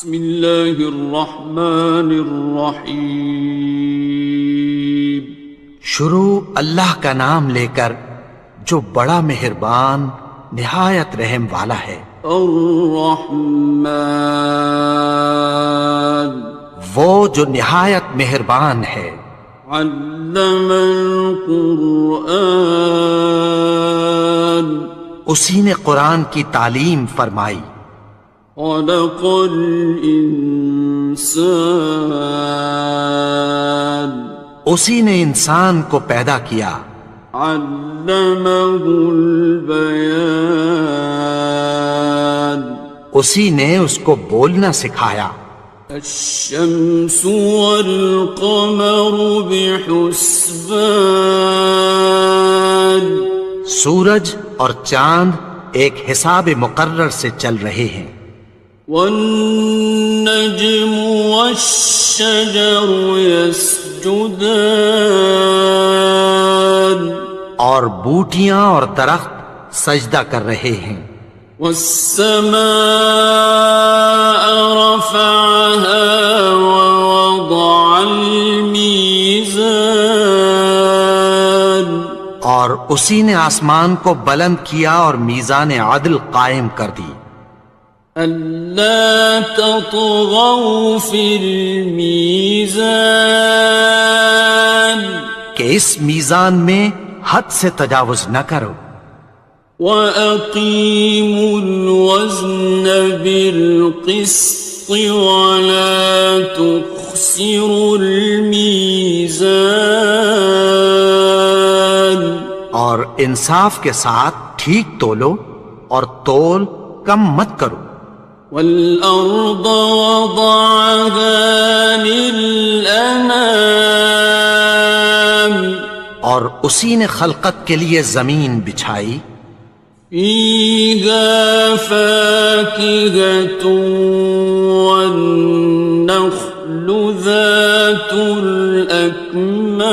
بسم اللہ الرحمن الرحیم۔ شروع اللہ کا نام لے کر جو بڑا مہربان نہایت رحم والا ہے۔ الرحمن، وہ جو نہایت مہربان ہے۔ علم القرآن، اسی نے قرآن کی تعلیم فرمائی۔ خلق الانسان، اسی نے انسان کو پیدا کیا۔ علمہ البیان، اسی نے اس کو بولنا سکھایا۔ الشمس والقمر بحسبان، سورج اور چاند ایک حساب مقرر سے چل رہے ہیں۔ والنجم والشجر يسجدان، اور بوٹیاں اور درخت سجدہ کر رہے ہیں۔ والسماء رفعها ووضع الميزان، اور اسی نے آسمان کو بلند کیا اور میزان عدل قائم کر دی۔ ألا تطغوا في الميزان، کہ اس میزان میں حد سے تجاوز نہ کرو۔ وَأَقِيمُوا الْوَزْنَ بِالْقِسْطِ وَلَا تُخْسِرُوا الْمِيزَانَ، اور انصاف کے ساتھ ٹھیک تولو اور تول کم مت کرو۔ وَالْأَرْضَ وَضَعَهَا لِلْأَنَامِ، اور اسی نے خلقت کے لیے زمین بچھائی۔ فِيهَا فَاكِهَةٌ وَالنَّخْلُ ذَاتُ الْأَكْمَامِ،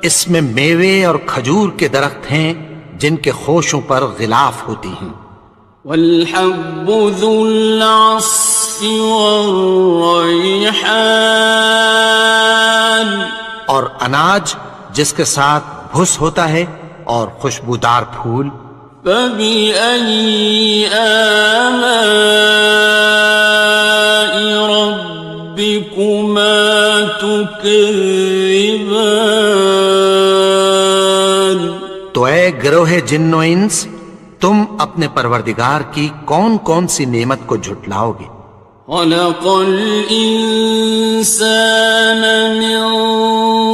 اس میں میوے اور کھجور کے درخت ہیں جن کے خوشوں پر غلاف ہوتی ہیں۔ وَالْحَبُّ ذُو الْعَصْفِ وَالرَّيْحَانِ، اور اناج جس کے ساتھ بھس ہوتا ہے اور خوشبودار پھول۔ فَبِأَيِّ آلَاءِ رَبِّكُمَا تُكَذِّبَانِ، تو اے گروہ جن و انس، تم اپنے پروردگار کی کون کون سی نعمت کو جھٹلاؤ گے؟ خَلَقَ الْإِنسَانَ مِنْ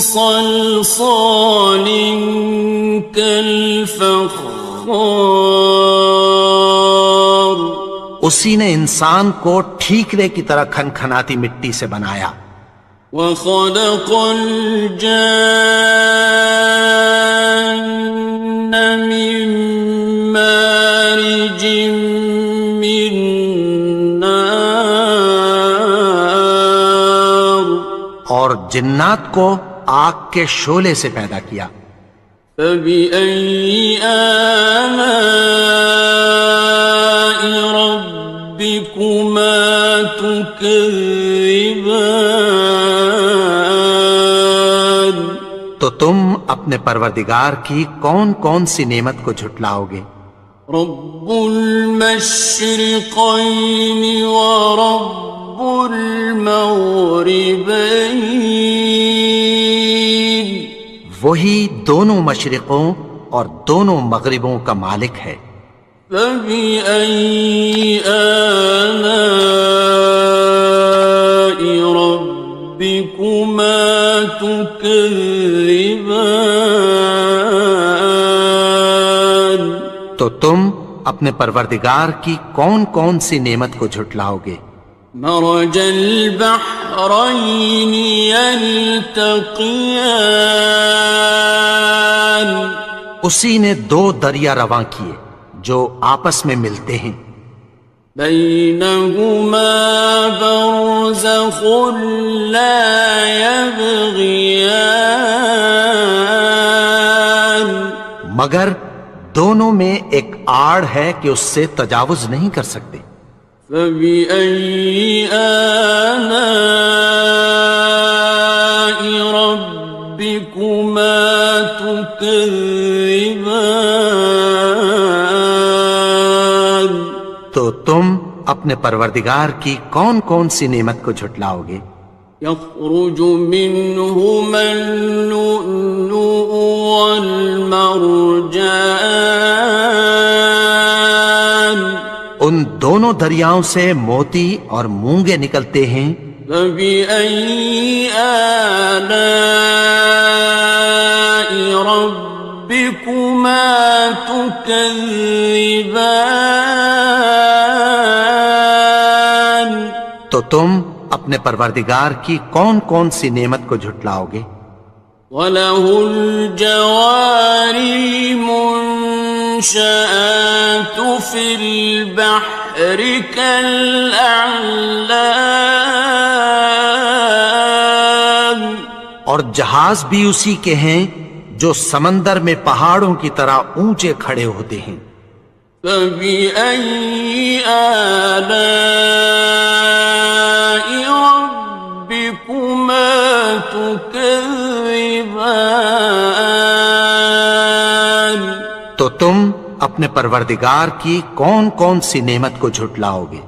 صَلْصَالٍ كَالْفَخَّارِ، اسی نے انسان کو ٹھیکرے کی طرح کھنکھناتی مٹی سے بنایا۔ وَخَلَقَ الْجَانَّ مِن مَّارِجٍ مِّن نَّارٍ، اور جنات کو آگ کے شعلے سے پیدا کیا۔ فَبِأَيِّ آلَاءِ رَبِّكُمَا تُكَذِّبَانِ، تو تم اپنے پروردگار کی کون کون سی نعمت کو جھٹلاؤ گے؟ رب المشرقین ورب المغربین، وہی دونوں مشرقوں اور دونوں مغربوں کا مالک ہے۔ فَبِأَيِّ آلَاءِ رَبِّكُمَا تُكَذِّبَانِ، تو تم اپنے پروردگار کی کون کون سی نعمت کو جھٹلاؤ گے؟ مرج البحرین یلتقیان، اسی نے دو دریا رواں کیے جو آپس میں ملتے ہیں۔ بینہما برزخ لا یبغیان، مگر دونوں میں ایک آڑ ہے کہ اس سے تجاوز نہیں کر سکتے۔ فبأي آلاء ربكما تكذبان؟ تو تم اپنے پروردگار کی کون کون سی نعمت کو جھٹلاؤ گے؟ يخرج منهما اللؤلؤ والمرجان، ان دونوں دریاؤں سے موتی اور مونگے نکلتے ہیں۔ فبأي آلاء ربكما تكذبان؟ تو تم اپنے پروردگار کی کون کون سی نعمت کو جھٹلاؤ گے؟ وَلَهُ الْجَوَارِ الْمُنشَآتُ فِي الْبَحْرِ كَالْأَعْلَامِ، اور جہاز بھی اسی کے ہیں جو سمندر میں پہاڑوں کی طرح اونچے کھڑے ہوتے ہیں۔ فَبِأَيِّ آلَاءِ رَبِّكُمَا تُكَذِّبَانِ؟ تو تم اپنے پروردگار کی کون کون سی نعمت کو جھٹلاؤ گے؟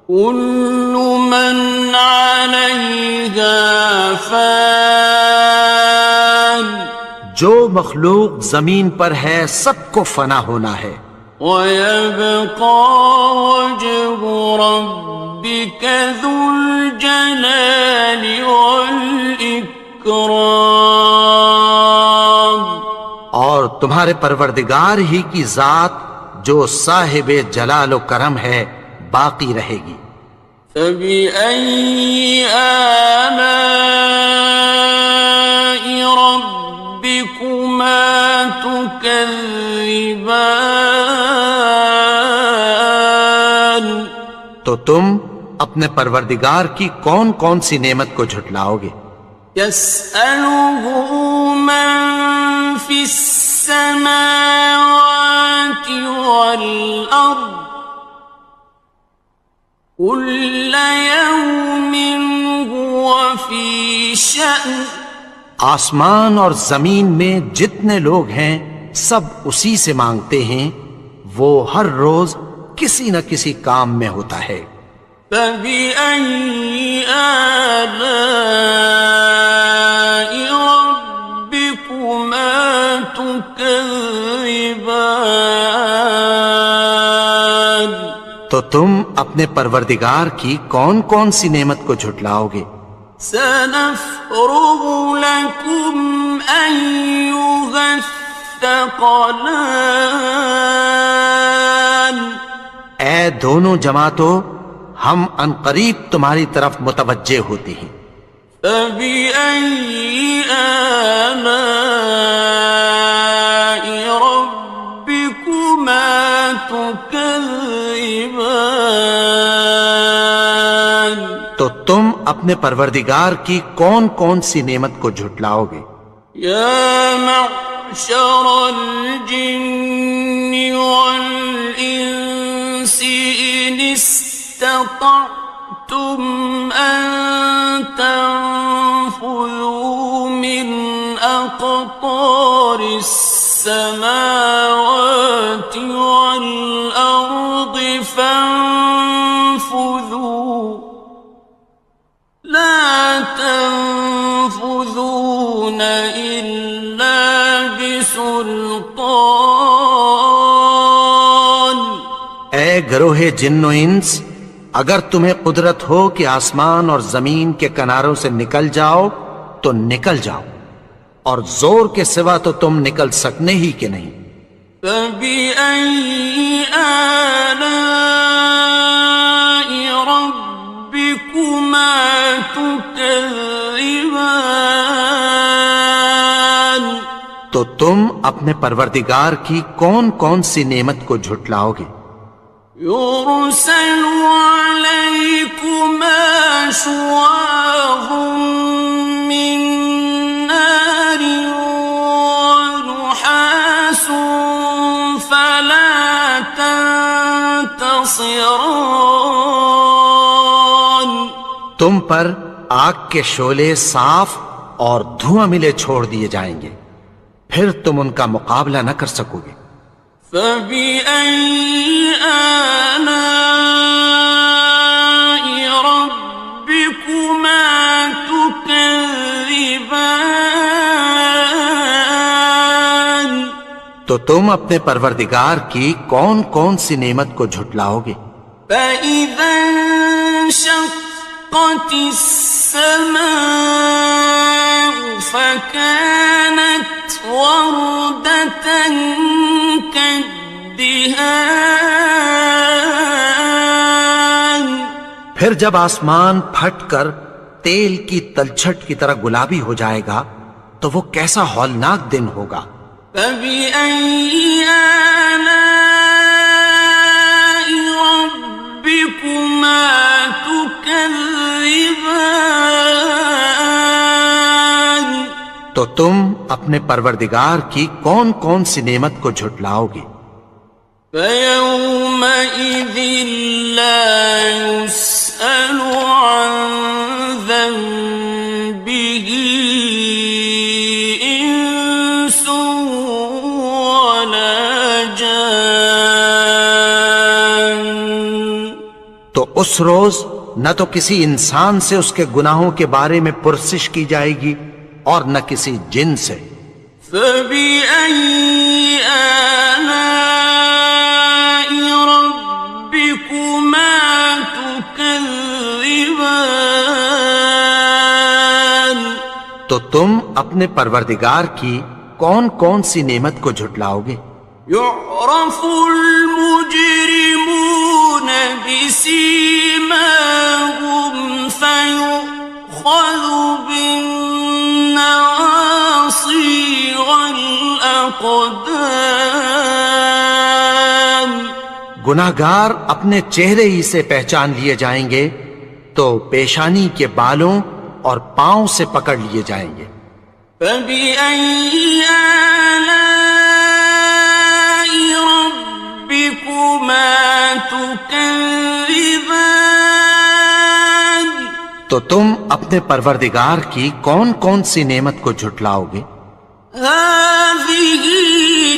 كُلُّ مَنْ عَلَيْهَا فَانٍ، جو مخلوق زمین پر ہے سب کو فنا ہونا ہے۔ وَيَبْقَى وَجْهُ رَبِّكَ ذُو الْجَلَالِ وَالْإِكْرَامِ، اور تمہارے پروردگار ہی کی ذات جو صاحب جلال و کرم ہے باقی رہے گی۔ فَبِأَيِّ آلَاءِ رَبِّكُمَا تُكَذِّبَانِ؟ تو تم اپنے پروردگار کی کون کون سی نعمت کو جھٹلاؤ گے؟ يَسْأَلُهُ مَن فِي السَّمَاوَاتِ وَالْأَرْضِ كُلَّ يَوْمٍ هُوَ فِي شَأْنٍ، آسمان اور زمین میں جتنے لوگ ہیں سب اسی سے مانگتے ہیں، وہ ہر روز کسی نہ کسی کام میں ہوتا ہے۔ فَبِأَيِّ آلَاءِ رَبِّكُمَا تُكَذِّبَانِ؟ تو تم اپنے پروردگار کی کون کون سی نعمت کو جھٹلاؤ گے؟ سَنَفْرُغُ لَكُمْ أَيُّهَ الثَّقَلَانِ، اے دونوں جماعتوں، ہم عنقریب تمہاری طرف متوجہ ہوتے ہیں۔ فَبِأَيِّ آلَاءِ رَبِّكُمَا تُكَذِّبَانِ؟ تو تم اپنے پروردگار کی کون کون سی نعمت کو جھٹلاؤ گے؟ يَا مَعْشَرَ الْجِنِّ وَالْإِنسِ إِنِ اسْتَطَعْتُمْ أَن تَنفُذُوا مِنْ أَقْطَارِ السَّمَاوَاتِ وَالْأَرْضِ فَانفُذُوا لَا تَنفُذُونَ إِلَّا بِسُلْطَانٍ۔ اے گروہ جن و انس، اگر تمہیں قدرت ہو کہ آسمان اور زمین کے کناروں سے نکل جاؤ تو نکل جاؤ، اور زور کے سوا تو تم نکل سکنے ہی کہ نہیں۔ فَبِأَيِّ آلَاءِ رَبِّكُمَا تُكَذِّبَانِ؟ تو تم اپنے پروردگار کی کون کون سی نعمت کو جھٹلاؤ گے؟ يُرْسَلُ عَلَيْكُمَا شُوَاظٌ مِّن نَّارٍ وَنُحَاسٌ فَلَا خصران. تم پر آگ کے شعلے صاف اور دھواں ملے چھوڑ دیے جائیں گے، پھر تم ان کا مقابلہ نہ کر سکو گے۔ فبأي آلاء ربكما تكذبان. تو تم اپنے پروردگار کی کون کون سی نعمت کو جھٹلاؤ گے؟ فإذا انشقت السماء فكانت وردة كالدهان. پھر جب آسمان پھٹ کر تیل کی تلچھٹ کی طرح گلابی ہو جائے گا تو وہ کیسا ہولناک دن ہوگا۔ فبأي آلاء ربكما تكذبان. تو تم اپنے پروردگار کی کون کون سی نعمت کو جھٹلاؤ گے؟ فيومئذ لا يسأل عن ذنبه إنس ولا جان. تو اس روز نہ تو کسی انسان سے اس کے گناہوں کے بارے میں پرسش کی جائے گی اور نہ کسی جن سے۔ فبأي آلاء ربكما تكذبان. تو تم اپنے پروردگار کی کون کون سی نعمت کو جھٹلاؤ گے؟ يعرف المجرمون بسيماهم فيؤخذ بالنواصي والأقدام. گناہگار اپنے چہرے ہی سے پہچان لیے جائیں گے تو پیشانی کے بالوں اور پاؤں سے پکڑ لیے جائیں گے۔ فبأي آلاء ربكما تكذبان. تو تم اپنے پروردگار کی کون کون سی نعمت کو جھٹلاؤ گے؟ هذه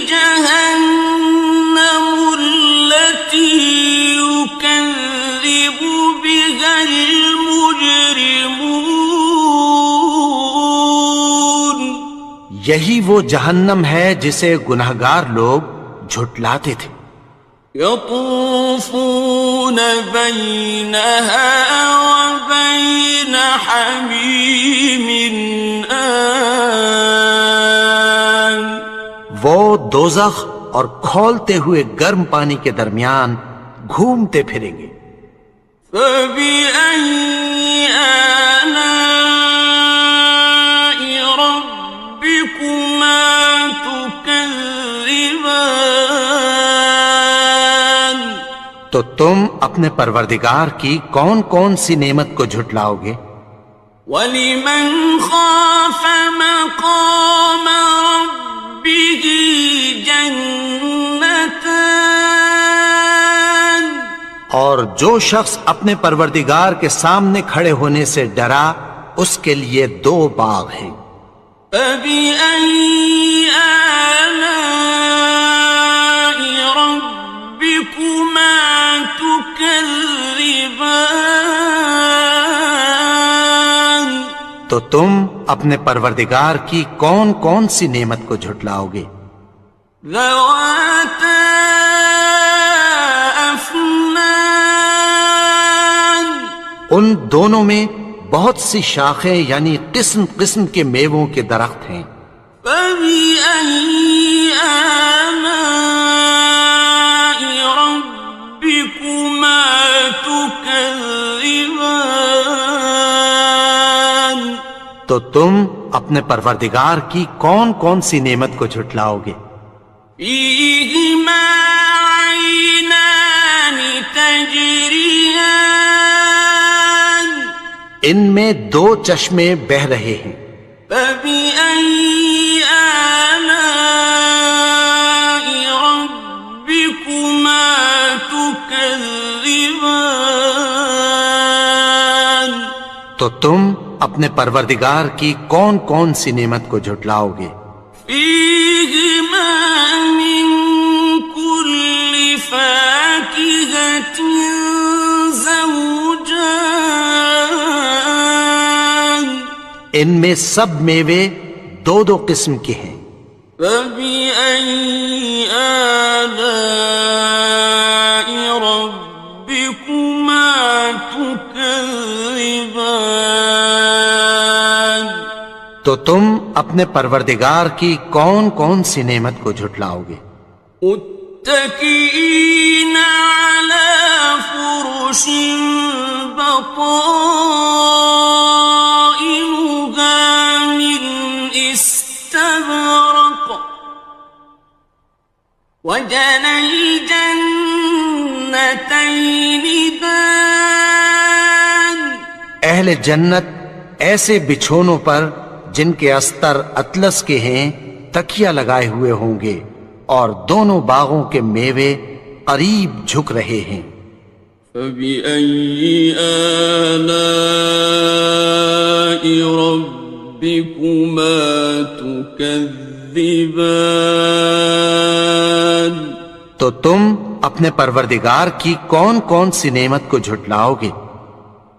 جهنم التي يكذب بها المجرمون. یہی وہ جہنم ہے جسے گناہگار لوگ جھٹلاتے تھے۔ يطوفون بينها وبين حميم آن. وہ دوزخ اور کھولتے ہوئے گرم پانی کے درمیان گھومتے پھریں گے۔ فبأي آلاء ربكما تكذبان. تو تم اپنے پروردگار کی کون کون سی نعمت کو جھٹلاؤ گے؟ وَلِمَنْ خَافَ مَقَامَ رَبِّهِ جَنَّتَانِ. اور جو شخص اپنے پروردگار کے سامنے کھڑے ہونے سے ڈرا اس کے لیے دو باغ ہیں۔ فَبِأَيِّ آلَاءِ رَبِّكُمَا تُكَذِّبَانِ. تو تم اپنے پروردگار کی کون کون سی نعمت کو جھٹلاؤ گے؟ ذَوَاتَا أَفْنَانٍ. ان دونوں میں بہت سی شاخیں یعنی قسم قسم کے میووں کے درخت ہیں۔ فَبِأَيِّ آلَاءِ رَبِّكُمَا تُكَذِّبَانِ. تو تم اپنے پروردگار کی کون کون سی نعمت کو جھٹلاؤ گے؟ فِيهِمَا عَيْنَانِ تَجْرِيَانِ. ان میں دو چشمے بہہ رہے ہیں۔ فَبِأَيِّ آلَاءِ رَبِّكُمَا تُكَذِّبَانِ. تو تم اپنے پروردگار کی کون کون سی نعمت کو جھٹلاؤ گے؟ فیہما من کل فاکہۃ زوجان، ان میں سب میوے دو دو قسم کے ہیں۔ فبأي آلاء ربكما تكذبان، تو تم اپنے پروردگار کی کون کون سی نعمت کو جھٹلاؤ گے؟ متكئين على فرش بطائنها من استبرق، وجنى الجنتين دان، اہل جنت ایسے بچھونوں پر جن کے استر اطلس کے ہیں تکیہ لگائے ہوئے ہوں گے، اور دونوں باغوں کے میوے قریب جھک رہے ہیں۔ فبأي آلاء ربكما تكذبان، تو تم اپنے پروردگار کی کون کون سی نعمت کو جھٹلاؤ گے؟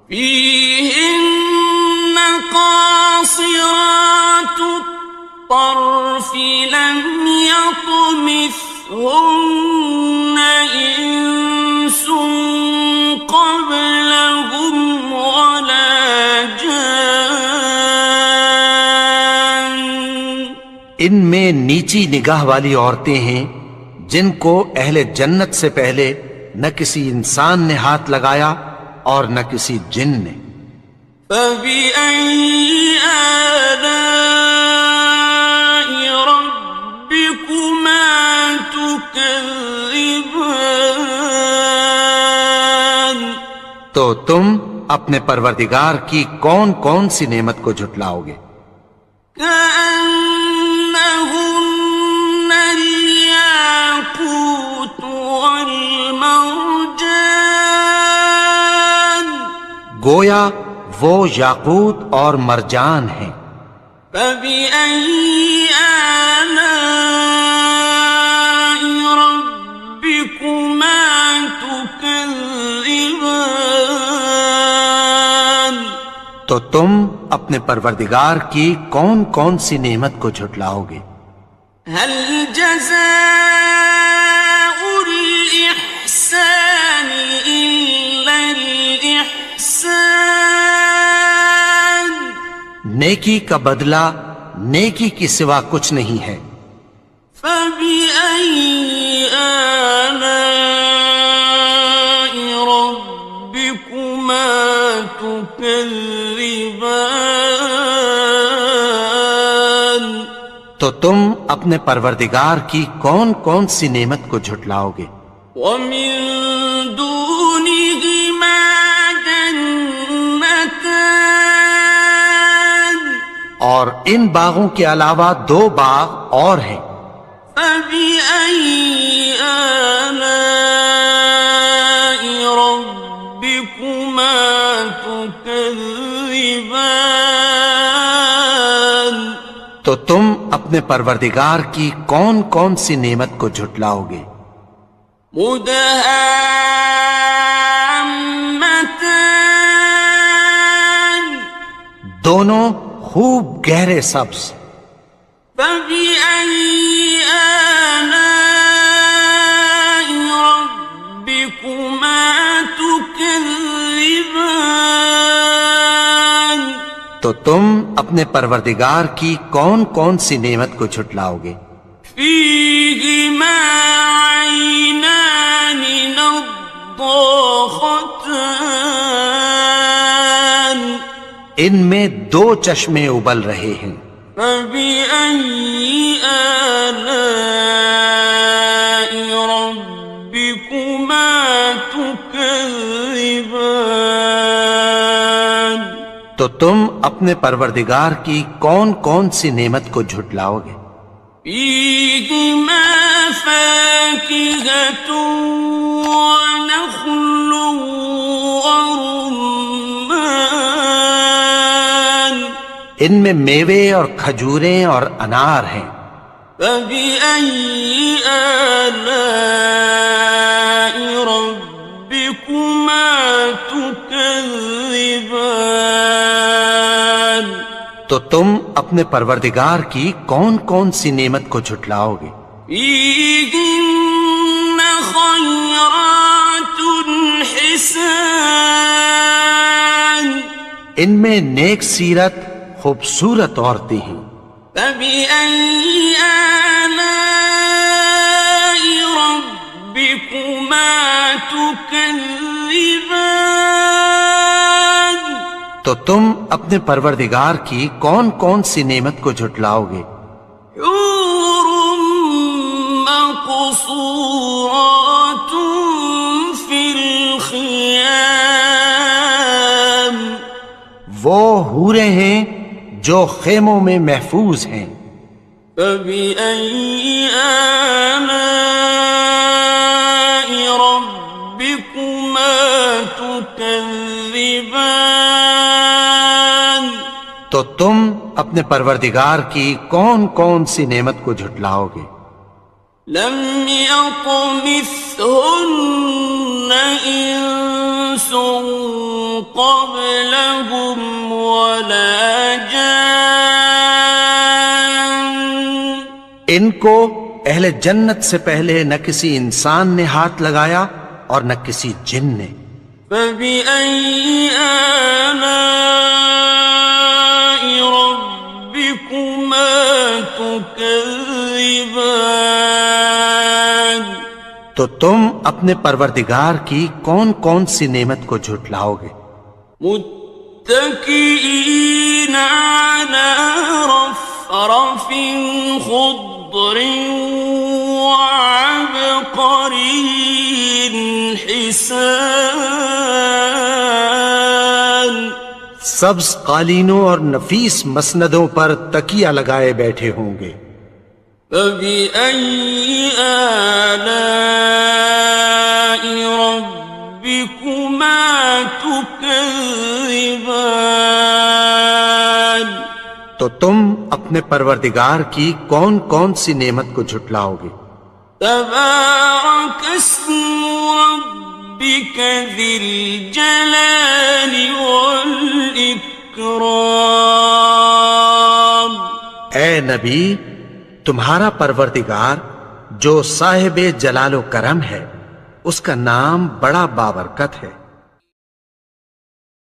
فيهن قاصرات الطرف لم يطمثهن إنس قبلهم ولا جان، ان میں نیچی نگاہ والی عورتیں ہیں جن کو اہل جنت سے پہلے نہ کسی انسان نے ہاتھ لگایا اور نہ کسی جن نے۔ فبأي آلاء ربكما تكذبان، تو تم اپنے پروردگار کی کون کون سی نعمت کو جھٹلاؤ گے؟ كأنهن الياقوت والمرجان، گویا وہ یاقوت اور مرجان ہیں۔ فبأي آلاء ربكما تكذبان، تو تم اپنے پروردگار کی کون کون سی نعمت کو جھٹلاؤ گے؟ هل جزاء الإحسان إلا الإحسان، نیکی کا بدلہ نیکی کی سوا کچھ نہیں ہے۔ فبأي آلاء ربكما تكذبان، تو تم اپنے پروردگار کی کون کون سی نعمت کو جھٹلاؤ گے؟ ومن دونهما جنتان، اور ان باغوں کے علاوہ دو باغ اور ہیں۔ فبأي آلاء ربكما تكذبان، تو تم اپنے پروردگار کی کون کون سی نعمت کو جھٹلاؤ گے؟ مدهامتان، دونوں خوب گہرے سبز۔ فبأي آلاء ربكما تكذبان، تو تم اپنے پروردگار کی کون کون سی نعمت کو جھٹلاؤ گے؟ فيهما عينان نضاختان، ان میں دو چشمے ابل رہے ہیں۔ فبأي آلاء ربكما تكذبان، تو تم اپنے پروردگار کی کون کون سی نعمت کو جھٹلاؤ گے؟ فيهما فاكهة ونخل ورمان، ان میں میوے اور کھجوریں اور انار ہیں۔ فبأي آلاء ربكما تكذبان؟ تو تم اپنے پروردگار کی کون کون سی نعمت کو جھٹلاؤ گے؟ فيهن خيرات حسان، ان میں نیک سیرت خوبصورت عورتیں ہیں۔ فبأي آلاء ربكما تكذبان؟ تو تم اپنے پروردگار کی کون کون سی نعمت کو جھٹلاؤ گے؟ حور مقصورات في الخيام، وہ حوریں ہیں جو خیموں میں محفوظ ہیں۔ فبأي آلاء ربكما تكذبان؟ تو تم اپنے پروردگار کی کون کون سی نعمت کو جھٹلاؤ گے؟ لم يطمثهن إنس قبلهم ولا جان، ان کو اہل جنت سے پہلے نہ کسی انسان نے ہاتھ لگایا اور نہ کسی جن نے۔ فبأي آلاء ربكما تكذبان؟ تو تم اپنے پروردگار کی کون کون سی نعمت کو جھٹلاؤ گے؟ متكئين على رفرف خضر وعبقري حسان، سبز قالینوں اور نفیس مسندوں پر تکیہ لگائے بیٹھے ہوں گے۔ فبأي آلاء ربكما تكذبان؟ تو تم اپنے پروردگار کی کون کون سی نعمت کو جھٹلاؤ گے؟ تبارك اسم ربك ذي الجلال والإكرام۔ اے نبی، تمہارا پروردگار جو صاحب جلال و کرم ہے، اس کا نام بڑا بابرکت ہے۔